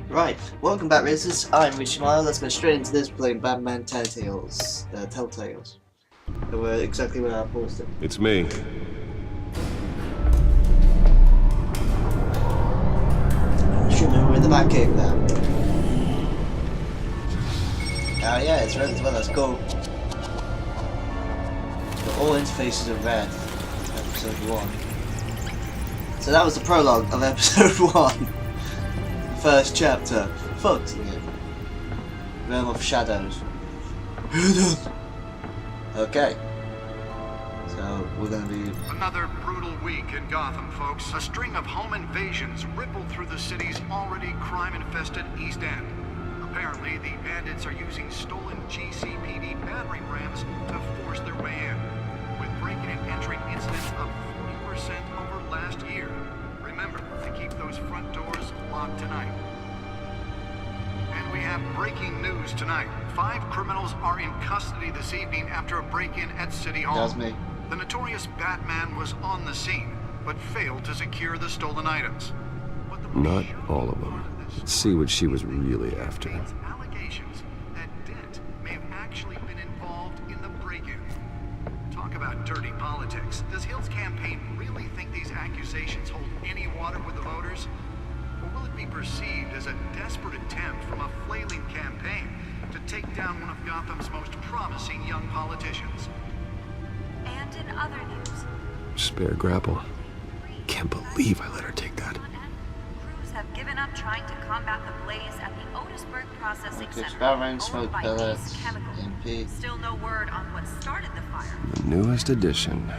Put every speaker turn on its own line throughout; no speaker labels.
Right, welcome back, Rizzers. I'm Richmile. Let's go straight into this, playing Batman Telltales. Telltales. So we're exactly where I paused it.
It's me.
Should we're in the Batcave now. Oh yeah, it's red as well, that's cool. But all interfaces are red. Episode 1. So that was the prologue of episode 1. First chapter. Fucked it. Realm of Shadows. Okay. So we're gonna be
another brutal week in Gotham, folks. A string of home invasions rippled through the city's already crime-infested East End. Apparently, the bandits are using stolen GCPD battering rams to force their way in, with breaking and entering incidents up 40% over last year. Remember to keep those front doors locked tonight. And we have breaking news tonight. 5 criminals are in custody this evening after a break-in at City Hall.
That's me.
The notorious Batman was on the scene, but failed to secure the stolen items.
Not all of them. Let's see what she was really after.
Allegations that Dent may have actually been involved in the break-in. Talk about dirty politics. Does Hill's campaign really think these accusations hold any water with the voters? Or will it be perceived as a desperate attempt from a flailing campaign to take down one of Gotham's most promising young politicians?
And in other news,
Spare grapple. Can't believe I let her take that.
crews have given up trying to combat the blaze at the Otisburg Processing
okay,
Center,
Sparrow,
owned
smoke
by
pellets,
Ace Chemical.
MP.
Still no word on what started the fire.
The newest addition.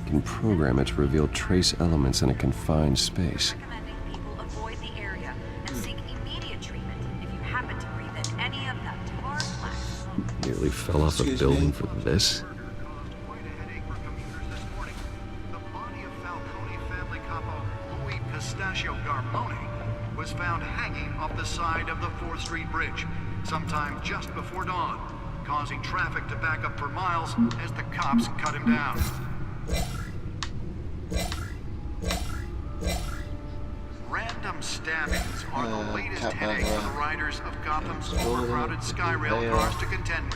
You can program it to reveal trace elements in a confined space.
Recommending people avoid the area and seek immediate treatment if you happen to breathe in any of that tar flash.
Nearly fell off a
Excuse
building
me?
for this.
Caused quite a headache for commuters this morning. The body of Falcone family capo Louis Pistachio Garbone was found hanging off the side of the 4th Street Bridge sometime just before dawn, causing traffic to back up for miles as the cops cut him down. Random stabbings are the latest headache for the riders of Gotham's overcrowded Skyrail cars to contend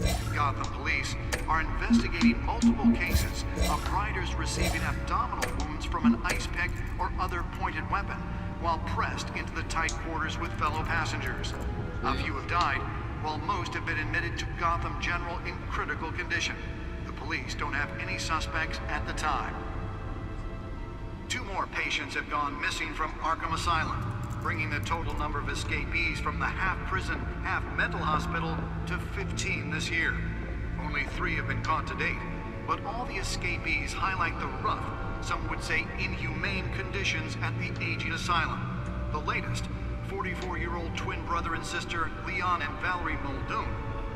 with. Gotham police are investigating multiple cases of riders receiving abdominal wounds from an ice pick or other pointed weapon while pressed into the tight quarters with fellow passengers. A few have died, while most have been admitted to Gotham General in critical condition. The police don't have any suspects at the time. 2 more patients have gone missing from Arkham Asylum, bringing the total number of escapees from the half-prison, half-mental hospital to 15 this year. Only 3 have been caught to date, but all the escapees highlight the rough, some would say inhumane conditions at the aging asylum. The latest, 44-year-old twin brother and sister Leon and Valerie Muldoon,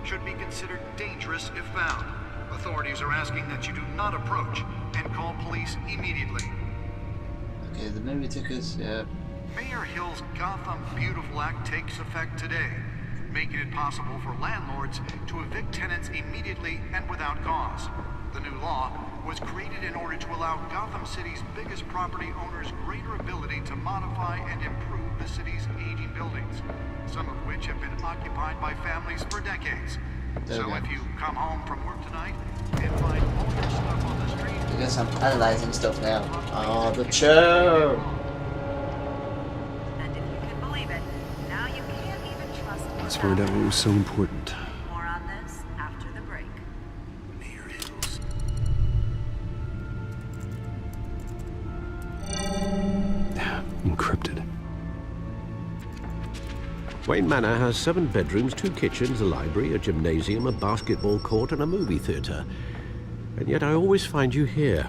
should be considered dangerous if found. Authorities are asking that you do not approach and call police immediately.
Okay, the movie tickets, yeah.
Mayor Hill's Gotham Beautiful Act takes effect today, making it possible for landlords to evict tenants immediately and without cause. The new law was created in order to allow Gotham City's biggest property owners greater ability to modify and improve the city's aging buildings, some of which have been occupied by families for decades. So if you come home from work tonight and find all your stuff on the street,
I guess I'm analyzing stuff now. Oh, the chair!
And if you can believe it, now you can't even trust
Let's find out what was so important.
More on this after the break.
Mayor Hill's.
Encrypted.
Wayne Manor has 7 bedrooms, 2 kitchens, a library, a gymnasium, a basketball court, and a movie theatre. And yet I always find you here,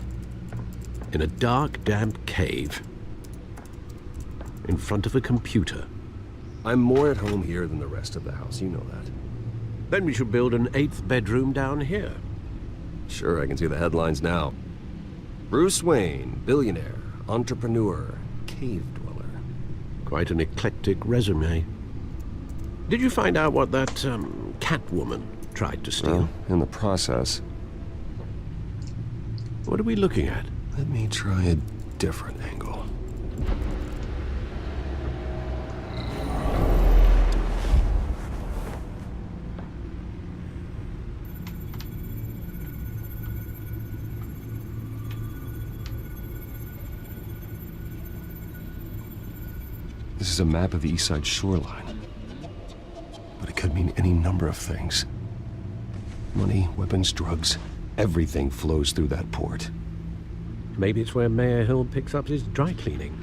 in a dark, damp cave, in front of a computer.
I'm more at home here than the rest of the house, you know that.
Then we should build an 8th bedroom down here.
Sure, I can see the headlines now. Bruce Wayne, billionaire, entrepreneur, cave dweller.
Quite an eclectic resume. Did you find out what that, Catwoman tried to steal?
Well, in the process.
What are we looking at?
Let me try a different angle. This is a map of the east side shoreline. But it could mean any number of things. Money, weapons, drugs, everything flows through that port.
Maybe it's where Mayor Hill picks up his dry cleaning.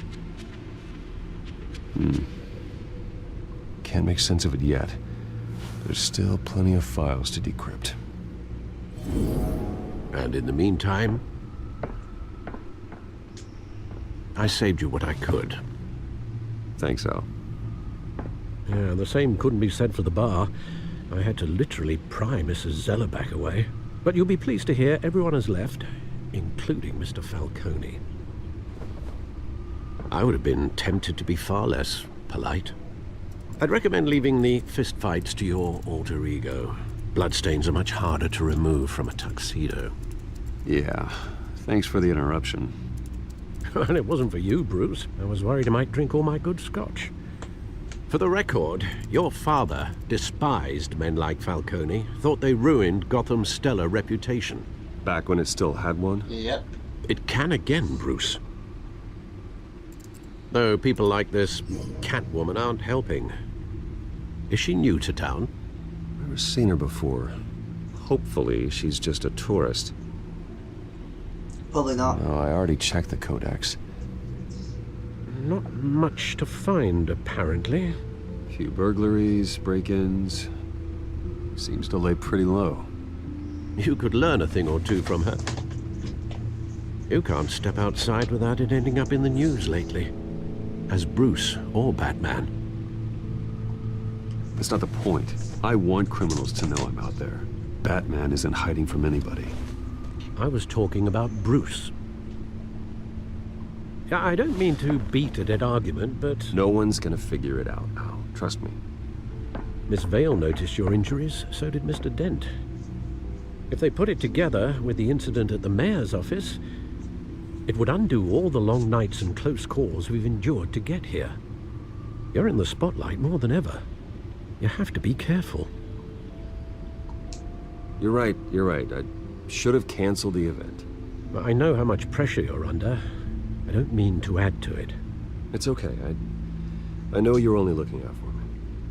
Can't make sense of it yet. There's still plenty of files to decrypt.
And in the meantime, I saved you what I could.
Thanks, Al.
Yeah, the same couldn't be said for the bar. I had to literally pry Mrs. Zellerback away. But you'll be pleased to hear everyone has left, including Mr. Falcone. I would have been tempted to be far less polite. I'd recommend leaving the fistfights to your alter ego. Bloodstains are much harder to remove from a tuxedo.
Yeah, thanks for the interruption.
And it wasn't for you, Bruce. I was worried I might drink all my good scotch. For the record, your father despised men like Falcone, thought they ruined Gotham's stellar reputation.
Back when it still had one?
Yep.
It can again, Bruce. Though people like this Catwoman aren't helping. Is she new to town?
Never seen her before. Hopefully, she's just a tourist.
Probably not.
Oh, I already checked the codex.
Not much to find, apparently.
Few burglaries, break-ins. Seems to lay pretty low.
You could learn a thing or two from her. You can't step outside without it ending up in the news lately. As Bruce or Batman.
That's not the point. I want criminals to know I'm out there. Batman isn't hiding from anybody.
I was talking about Bruce. I don't mean to beat a dead argument, but...
No one's gonna figure it out, Al. Trust me.
Miss Vale noticed your injuries, so did Mr. Dent. If they put it together with the incident at the mayor's office, it would undo all the long nights and close calls we've endured to get here. You're in the spotlight more than ever. You have to be careful.
You're right. I should have canceled the event.
I know how much pressure you're under. I don't mean to add to it.
It's okay. I know you're only looking out for me.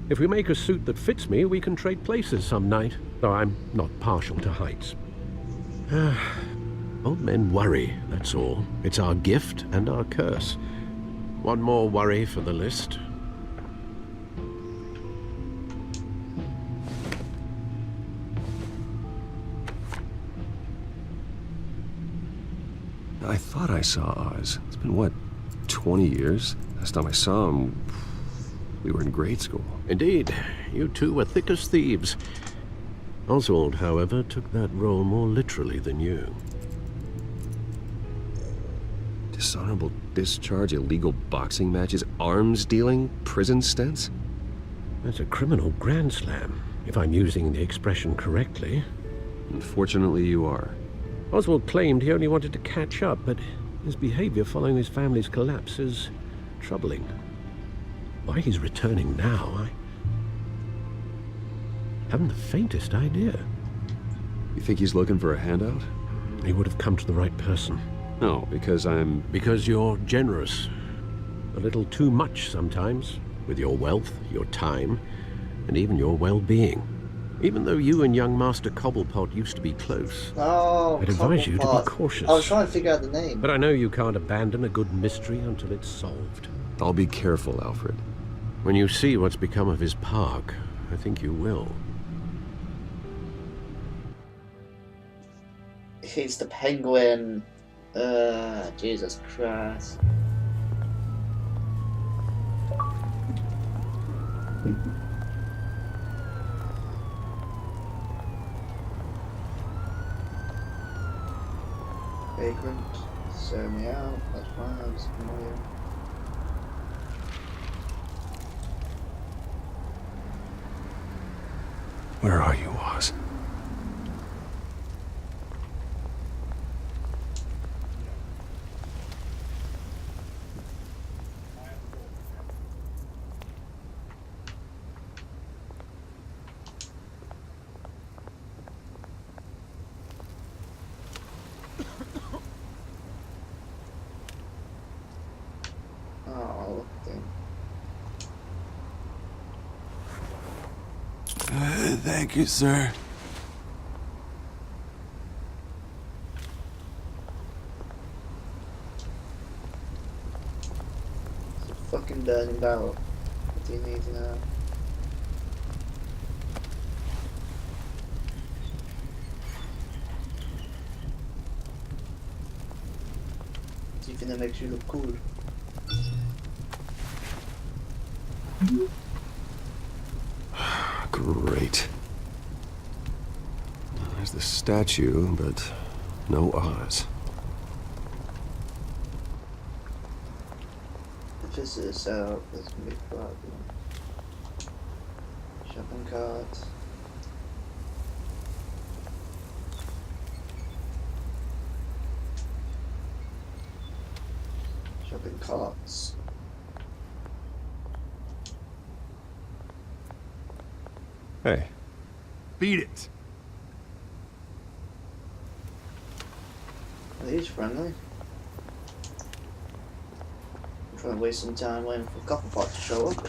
If we make a suit that fits me, we can trade places some night. Though I'm not partial to heights. Old men worry, that's all. It's our gift and our curse. One more worry for the list.
I thought I saw Oz. It's been, what, 20 years? Last time I saw him, we were in grade school.
Indeed, you two were thick as thieves. Oswald, however, took that role more literally than you.
Dishonorable discharge, illegal boxing matches, arms dealing, prison stints?
That's a criminal grand slam, if I'm using the expression correctly.
Unfortunately, you are.
Oswald claimed he only wanted to catch up, but his behavior following his family's collapse is troubling. Why he's returning now, I haven't the faintest idea.
You think he's looking for a handout?
He would have come to the right person.
No, because I'm...
Because you're generous. A little too much sometimes, with your wealth, your time, and even your well-being. Even though you and young Master Cobblepot used to be close,
Oh,
I'd advise you to be cautious.
I was trying to figure out the name.
But I know you can't abandon a good mystery until it's solved.
I'll be careful, Alfred.
When you see what's become of his park, I think you will.
It's the Penguin. Jesus Christ. Vagrant, serve me out, that's fine, I was familiar.
Where are you, Oz?
Oh, look at him.
Thank you, sir.
It's a fucking burning barrel. What do you need to know? Do you think that makes you look cool?
Great. There's the statue, but no Oz.
If this is out, that's gonna be a problem. Shopping cart. Shopping carts.
Hey.
Beat it.
Are these friendly? I'm trying to waste some time waiting for Copperpot to show up.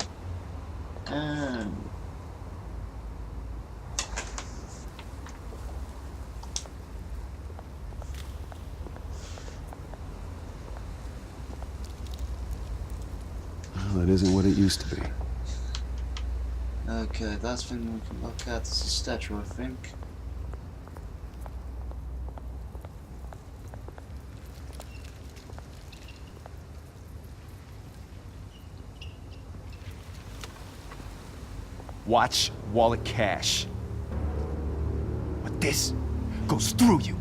Well, that isn't what it used to be.
Okay, that's the thing we can look at. It's a statue, I think.
Watch wallet cash. But this goes through you.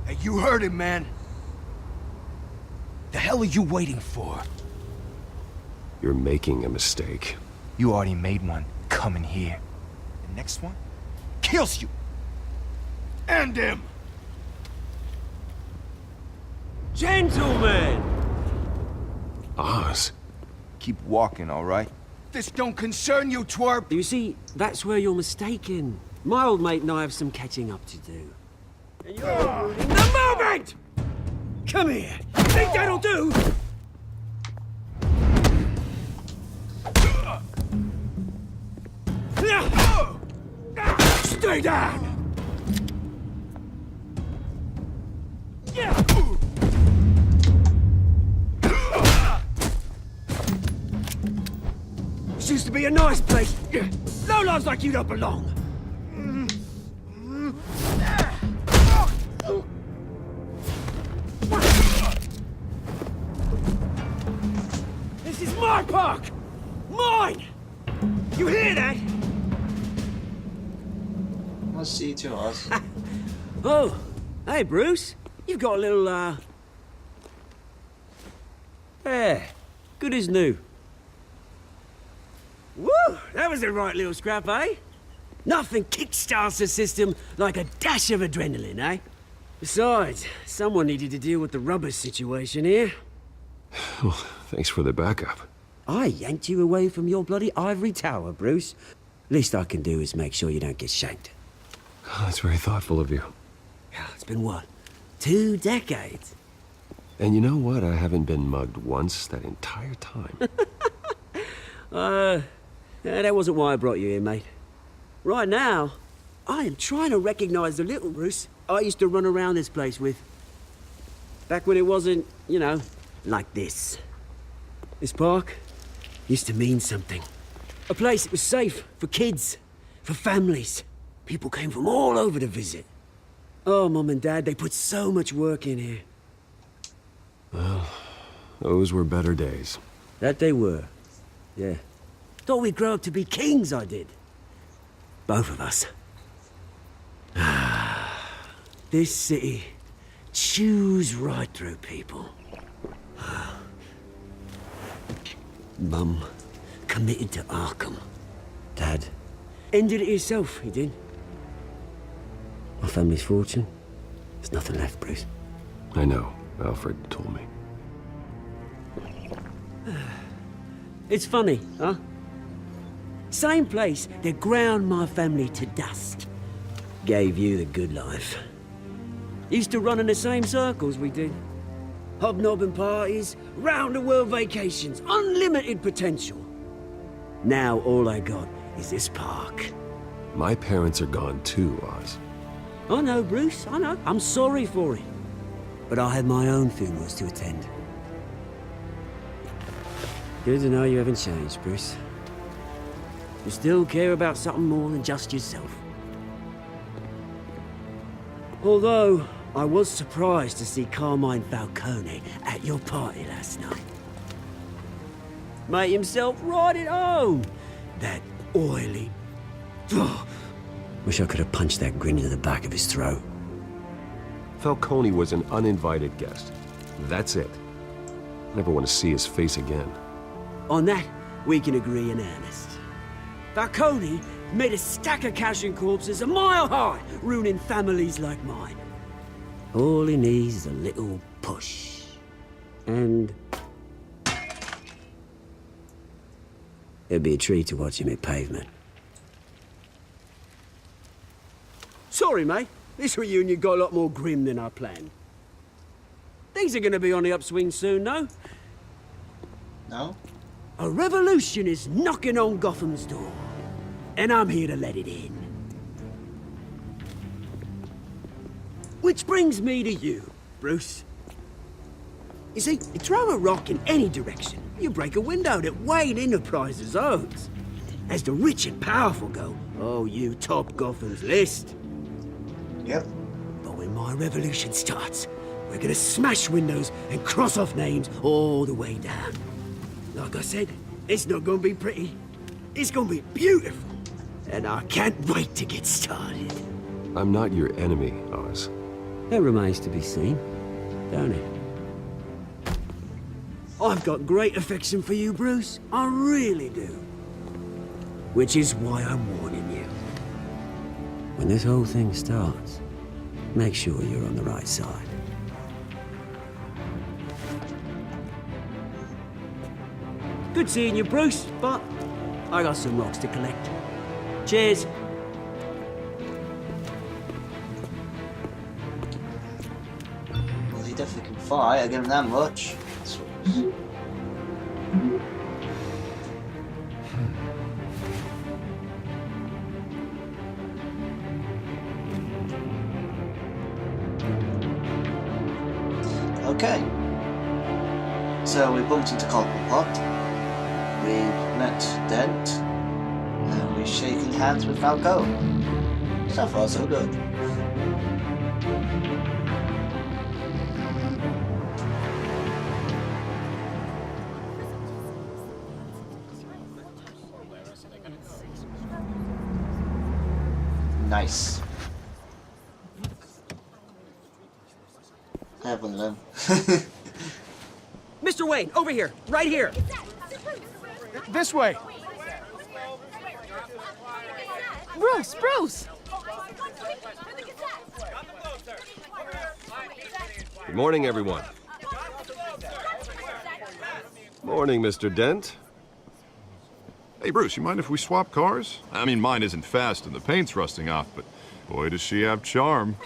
Hey, you heard it, man. The hell are you waiting for?
You're making a mistake.
You already made one coming here. The next one kills you. And him.
Gentlemen!
Oz?
Keep walking, all right? This don't concern you, twerp.
You see, that's where you're mistaken. My old mate and I have some catching up to do. And you're ruining the moment! Come here. Think that'll do? Stay down! This used to be a nice place. Lowlifes like you don't belong. This is my park! Mine! You hear that?
Let's see to us.
Oh, hey, Bruce. You've got a little, Yeah, good as new. Woo! That was a right little scrap, eh? Nothing kickstarts the system like a dash of adrenaline, eh? Besides, someone needed to deal with the rubber situation here.
Well, thanks for the backup.
I yanked you away from your bloody ivory tower, Bruce. Least I can do is make sure you don't get shanked.
Oh, that's very thoughtful of you.
Yeah, it's been what? 2 decades?
And you know what? I haven't been mugged once that entire time.
Yeah, that wasn't why I brought you here, mate. Right now, I am trying to recognize the little Bruce I used to run around this place with. Back when it wasn't, you know, like this. This park used to mean something. A place that was safe for kids, for families. People came from all over to visit. Oh, Mum and Dad, they put so much work in here.
Well, those were better days.
That they were. Yeah. Thought we'd grow up to be kings, I did. Both of us. This city chews right through people. Mum committed to Arkham. Dad ended it himself, he did. My family's fortune, there's nothing left, Bruce.
I know. Alfred told me.
It's funny, huh? Same place that ground my family to dust. Gave you the good life. Used to run in the same circles we did. Hobnobbing parties, round-the-world vacations, unlimited potential. Now all I got is this park.
My parents are gone too, Oz.
I know, Bruce, I know. I'm sorry for it. But I have my own funerals to attend. Good to know you haven't changed, Bruce. You still care about something more than just yourself. Although, I was surprised to see Carmine Falcone at your party last night. Made himself right at home. That oily... Ugh. Wish I could have punched that grin into the back of his throat.
Falcone was an uninvited guest. That's it. Never want to see his face again.
On that, we can agree in earnest. Falcone made a stack of cash and corpses a mile high, ruining families like mine. All he needs is a little push. And... it'd be a treat to watch him hit pavement. Sorry, mate. This reunion got a lot more grim than I planned. Things are gonna be on the upswing soon, no?
No?
A revolution is knocking on Gotham's door. And I'm here to let it in. Which brings me to you, Bruce. You see, you throw a rock in any direction, you break a window that Wayne Enterprises owns. As the rich and powerful go, oh, you top Gotham's list.
Yep.
But when my revolution starts, we're gonna smash windows and cross off names all the way down. Like I said, it's not gonna be pretty. It's gonna be beautiful. And I can't wait to get started.
I'm not your enemy, Oz.
That remains to be seen, don't it? I've got great affection for you, Bruce. I really do. Which is why I'm warning you. When this whole thing starts, make sure you're on the right side. Good seeing you, Bruce, but I got some rocks to collect. Cheers.
Well, he definitely can fight, I give him that much. Okay. So we bumped into Cobblepot. We met Dent. And we're shaking hands with Falcone. So far, so good. Nice. I have one of them.
Mr. Wayne, over here, right here.
This way.
Bruce!
Good morning, everyone. Morning, Mr. Dent.
Hey, Bruce, you mind if we swap cars? I mean, mine isn't fast and the paint's rusting off, but boy, does she have charm.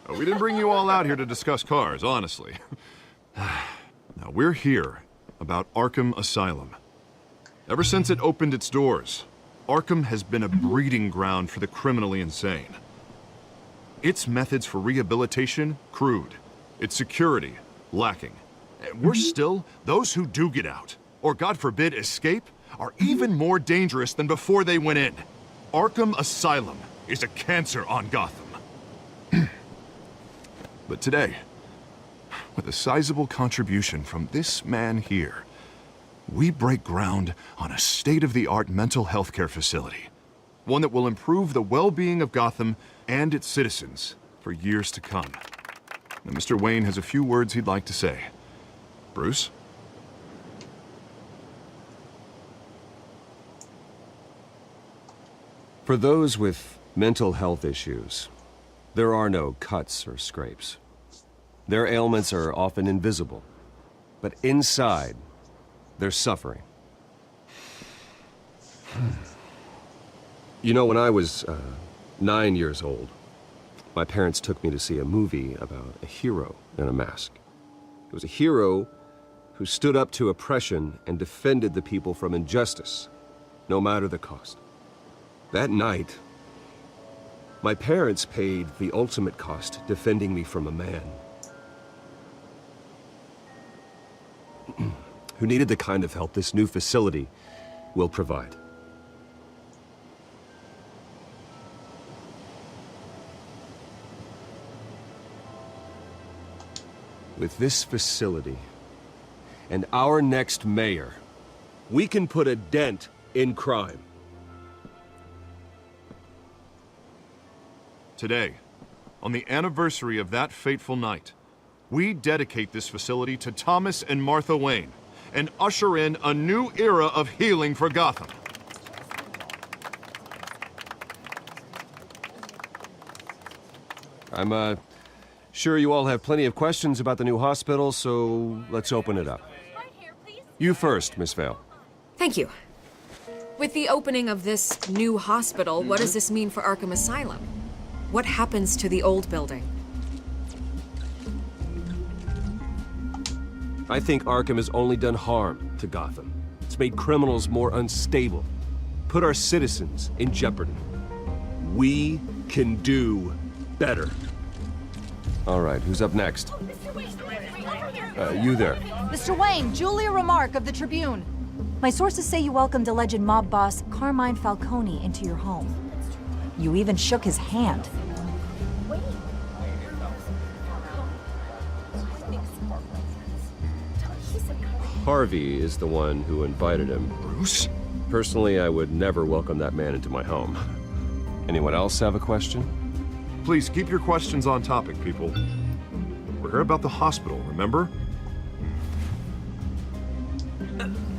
We didn't bring you all out here to discuss cars, honestly. Now, we're here about Arkham Asylum. Ever since it opened its doors, Arkham has been a breeding ground for the criminally insane. Its methods for rehabilitation, crude. Its security, lacking. And worse still, those who do get out, or God forbid, escape, are even more dangerous than before they went in. Arkham Asylum is a cancer on Gotham. But today, with a sizable contribution from this man here, we break ground on a state-of-the-art mental health care facility. One that will improve the well-being of Gotham and its citizens for years to come. Now, Mr. Wayne has a few words he'd like to say. Bruce?
For those with mental health issues, there are no cuts or scrapes. Their ailments are often invisible, but inside, they're suffering. You know, when I was 9 years old, my parents took me to see a movie about a hero in a mask. It was a hero who stood up to oppression and defended the people from injustice, no matter the cost. That night, my parents paid the ultimate cost defending me from a man who needed the kind of help this new facility will provide. With this facility and our next mayor, we can put a dent in crime.
Today, on the anniversary of that fateful night, we dedicate this facility to Thomas and Martha Wayne and usher in a new era of healing for Gotham.
I'm, sure you all have plenty of questions about the new hospital, so let's open it up. You first, Miss Vale.
Thank you. With the opening of this new hospital, what does this mean for Arkham Asylum? What happens to the old building?
I think Arkham has only done harm to Gotham. It's made criminals more unstable, put our citizens in jeopardy. We can do better. All right, who's up next? You there.
Mr. Wayne, Julia Remark of the Tribune. My sources say you welcomed alleged mob boss Carmine Falcone into your home. You even shook his hand.
Harvey is the one who invited him.
Bruce?
Personally, I would never welcome that man into my home. Anyone else have a question?
Please keep your questions on topic, people. We're here about the hospital, remember?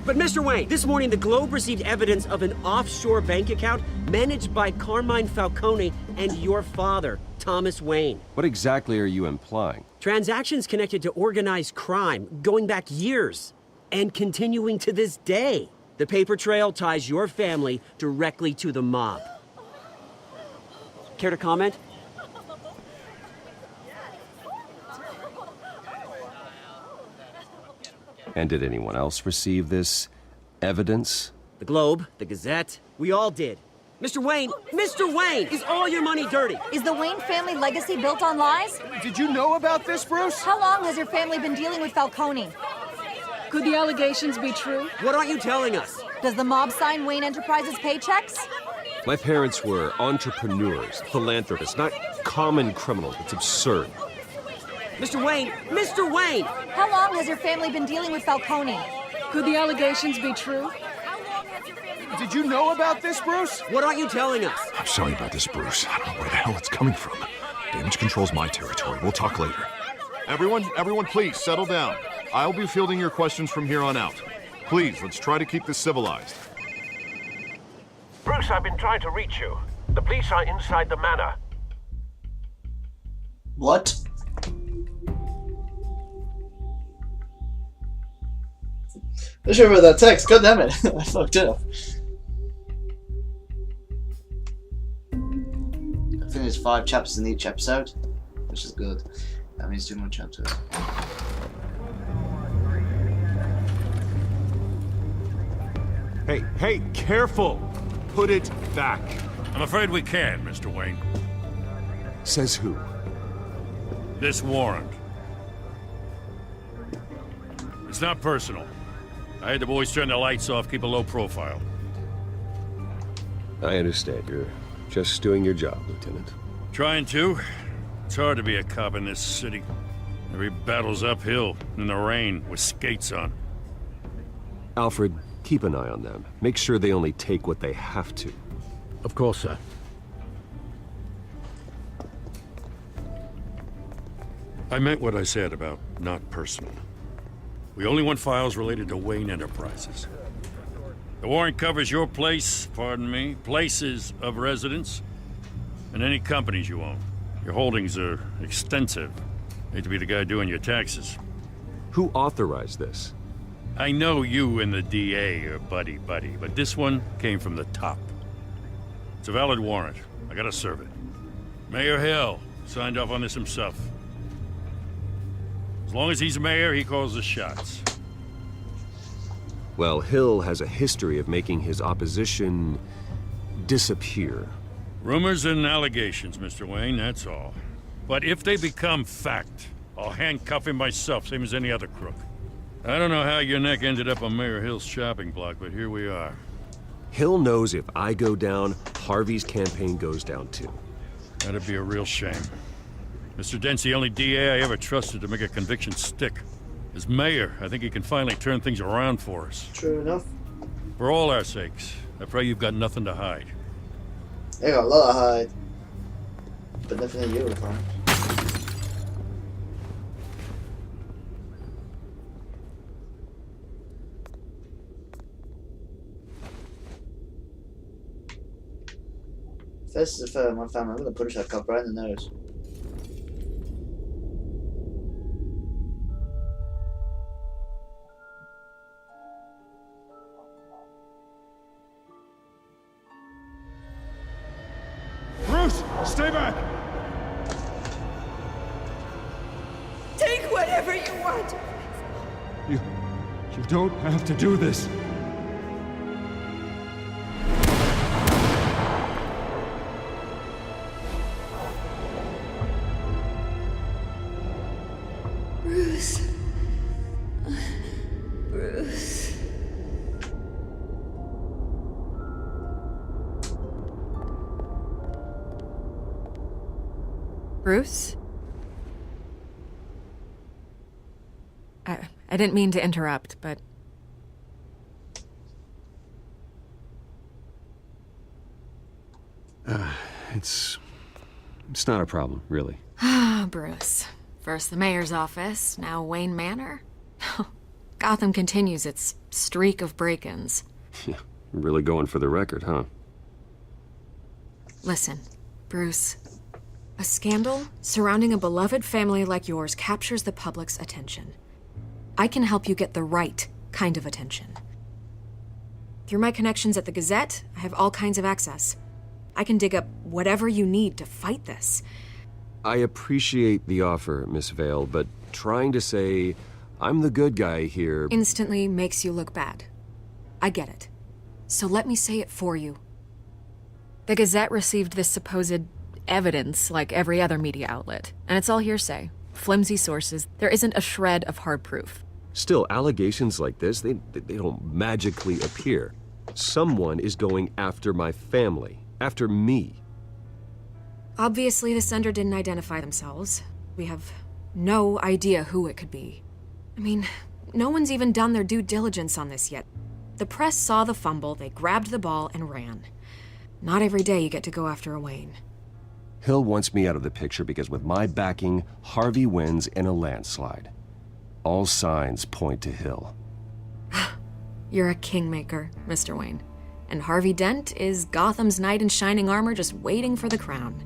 But Mr. Wayne, this morning the Globe received evidence of an offshore bank account managed by Carmine Falcone and your father, Thomas Wayne.
What exactly are you implying?
Transactions connected to organized crime going back years and continuing to this day. The paper trail ties your family directly to the mob. Care to comment?
And did anyone else receive this evidence?
The Globe, the Gazette, we all did. Mr. Wayne, is all your money dirty?
Is the Wayne family legacy built on lies?
Did you know about this, Bruce?
How long has your family been dealing with Falcone?
Could the allegations be true?
What aren't you telling us?
Does the mob sign Wayne Enterprises paychecks?
My parents were entrepreneurs, philanthropists, not common criminals. It's absurd.
Mr. Wayne!
How long has your family been dealing with Falcone?
Could the allegations be true?
Did you know about this, Bruce?
What aren't you telling us?
I'm sorry about this, Bruce. I don't know where the hell it's coming from. Damage control's my territory. We'll talk later. Everyone, please settle down. I'll be fielding your questions from here on out. Please, let's try to keep this civilized.
Bruce, I've been trying to reach you. The police are inside the manor.
What? I should have read that text. God damn it. I fucked up. I think there's 5 chapters in each episode, which is good. That means 2 more chapters.
Hey, careful! Put it back.
I'm afraid we can't, Mr. Wayne.
Says who?
This warrant. It's not personal. I had the boys turn the lights off, keep a low profile.
I understand. You're just doing your job, Lieutenant.
Trying to. It's hard to be a cop in this city. Every battle's uphill, in the rain, with skates on.
Alfred, keep an eye on them. Make sure they only take what they have to.
Of course, sir.
I meant what I said about not personal. We only want files related to Wayne Enterprises. The warrant covers your place, pardon me, places of residence, and any companies you own. Your holdings are extensive. Hate to be the guy doing your taxes.
Who authorized this?
I know you and the DA are buddy-buddy, but this one came from the top. It's a valid warrant. I gotta serve it. Mayor Hill signed off on this himself. As long as he's mayor, he calls the shots.
Well, Hill has a history of making his opposition disappear.
Rumors and allegations, Mr. Wayne, that's all. But if they become fact, I'll handcuff him myself, same as any other crook. I don't know how your neck ended up on Mayor Hill's shopping block, but here we are.
Hill knows if I go down, Harvey's campaign goes down too.
That'd be a real shame. Mr. Dent's the only DA I ever trusted to make a conviction stick. As mayor, I think he can finally turn things around for us.
True enough.
For all our sakes, I pray you've got nothing to hide.
I got a lot to hide. But nothing that you would find. If this is a photo of my family, I'm gonna punch that cop right in the nose.
Bruce, stay back!
Take whatever you want.
You don't have to do this.
Bruce. Bruce.
Bruce? I didn't mean to interrupt, but...
It's not a problem, really.
Ah, Bruce. First the mayor's office, now Wayne Manor. Gotham continues its streak of break-ins.
Yeah, really going for the record, huh?
Listen, Bruce. A scandal surrounding a beloved family like yours captures the public's attention. I can help you get the right kind of attention. Through my connections at the Gazette, I have all kinds of access. I can dig up whatever you need to fight this.
I appreciate the offer, Miss Vale, but trying to say I'm the good guy here
Instantly makes you look bad. I get it. So let me say it for you. The Gazette received this supposed evidence like every other media outlet, and it's all hearsay. Flimsy sources. There isn't a shred of hard proof.
Still, allegations like this, they don't magically appear. Someone is going after my family, after me.
Obviously, the sender didn't identify themselves. We have no idea who it could be. I mean, no one's even done their due diligence on this yet. The press saw the fumble, they grabbed the ball and ran. Not every day you get to go after a Wayne.
Hill wants me out of the picture because with my backing, Harvey wins in a landslide. All signs point to Hill.
You're a kingmaker, Mr. Wayne. And Harvey Dent is Gotham's knight in shining armor just waiting for the crown.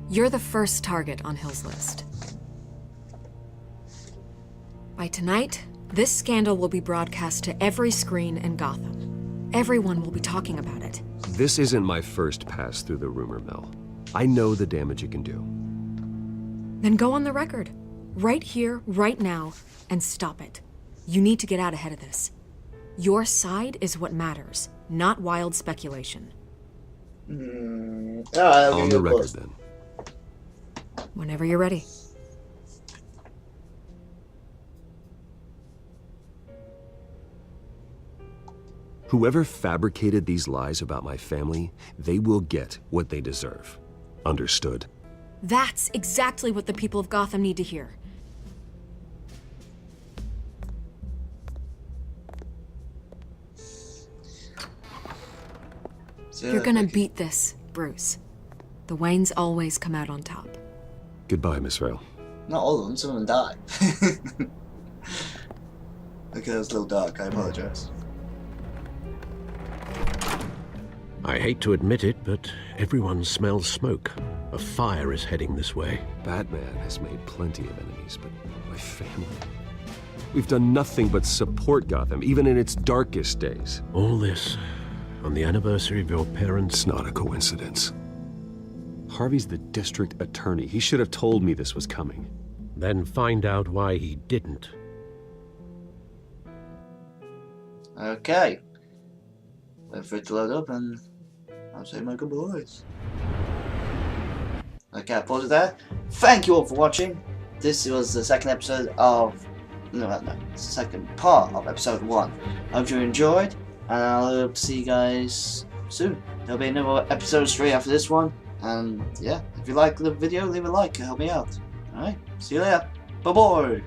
You're the first target on Hill's list. By tonight, this scandal will be broadcast to every screen in Gotham. Everyone will be talking about it.
This isn't my first pass through the rumor mill. I know the damage it can do.
Then go on the record. Right here, right now, and stop it. You need to get out ahead of this. Your side is what matters, not wild speculation.
Alright, I'll
On
give you
the
a
record,
pause.
then.
Whenever you're ready.
Whoever fabricated these lies about my family, they will get what they deserve. Understood?
That's exactly what the people of Gotham need to hear. You're gonna beat this, Bruce. The Waynes always come out on top.
Goodbye, Miss Vale.
Not all of them, some of them die. Okay, that was a little dark, I apologize.
I hate to admit it, but everyone smells smoke. A fire is heading this way.
Batman has made plenty of enemies, but my family... We've done nothing but support Gotham, even in its darkest days.
All this on the anniversary of your parents'
It's not a coincidence. Harvey's the district attorney. He should have told me this was coming.
Then find out why he didn't.
Okay. Wait for it to load up and I'll say my goodbyes. Okay, I'll pause it there. Thank you all for watching. This was the second episode of... No, second part of episode 1. I hope you enjoyed, and I'll hope to see you guys soon. There'll be another episode straight after this one, and yeah, if you like the video, leave a like to help me out. Alright, see you later. Bye-bye!